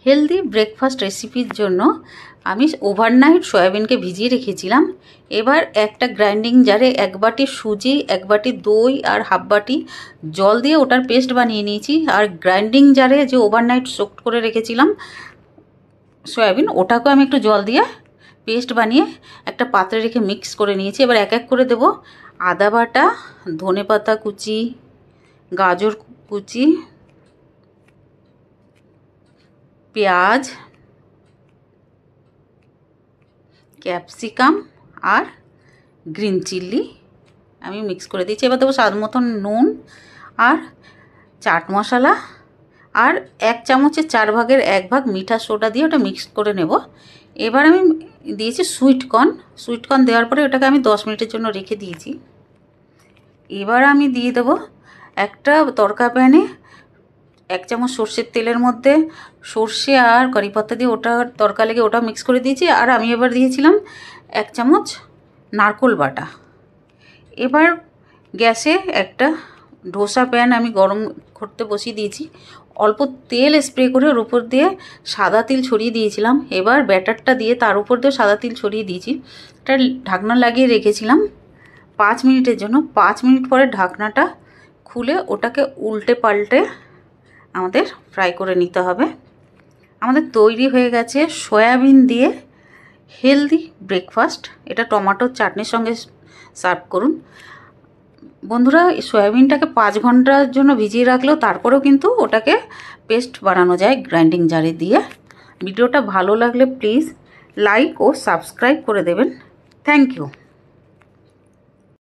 Healthy breakfast রেসিপির জন্য আমি ওভারনাইট সয়াবিনকে ভিজিয়ে রেখেছিলাম। এবার একটা গ্রাইন্ডিং জারে 1 বাটি সুজি, 1 বাটি দই আর হাফ বাটি জল দিয়ে ওটার পেস্ট বানিয়ে নিয়েছি। আর গ্রাইন্ডিং জারে যে ওভারনাইট সোকড করে রেখেছিলাম সয়াবিন, ওটাকেও আমি একটু জল দিয়ে পেস্ট বানিয়ে একটা পাত্রে রেখে মিক্স করে নিয়েছি। এবার এক এক করে দেব আদা বাটা, ধনেপাতা কুচি, গাজর কুচি, পেঁয়াজ, ক্যাপসিকাম আর গ্রিন চিলি আমি মিক্স করে দিয়েছি। এবার দেবো স্বাদ মতন নুন আর চাট মশলা আর 1 চামচের 4 ভাগের 1 ভাগ মিঠা সোডা দিয়ে ওটা মিক্স করে নেব। এবার আমি দিয়েছি সুইটকর্ন দেওয়ার পরে ওটাকে আমি 10 মিনিটের জন্য রেখে দিয়েছি। এবার আমি দিয়ে দেব একটা তড়কা প্যানে 1 চামচ সর্ষের তেলের মধ্যে সর্ষে আর কারি পাতা দিয়ে ওটা তড়কা লেগে ওটা মিক্স করে দিয়েছি। আর আমি এবার দিয়েছিলাম 1 চামচ নারকোল বাটা। এবার গ্যাসে একটা ধোসা প্যান আমি গরম করতে বসিয়ে দিয়েছি। অল্প তেল স্প্রে করে ওর উপর দিয়ে সাদা তিল ছড়িয়ে দিয়েছিলাম। এবার ব্যাটারটা দিয়ে তার উপর দিয়ে সাদা তিল ছড়িয়ে দিয়েছি। এটা ঢাকনা লাগিয়ে রেখেছিলাম 5 মিনিটের জন্য। 5 মিনিট পরে ঢাকনাটা খুলে ওটাকে উল্টে পাল্টে আমাদের ফ্রাই করে নিতে হবে। আমাদের তৈরি হয়ে গেছে সয়াবিন দিয়ে হেলদি ব্রেকফাস্ট। এটা টমেটোর চাটনির সঙ্গে সার্ভ করুন। বন্ধুরা, সয়াবিনটাকে 5 ঘন্টার জন্য ভিজিয়ে রাখলেও তারপরেও কিন্তু ওটাকে পেস্ট বানানো যায় গ্রাইন্ডিং জারে দিয়ে। ভিডিওটা ভালো লাগলে প্লিজ লাইক ও সাবস্ক্রাইব করে দেবেন। Thank you.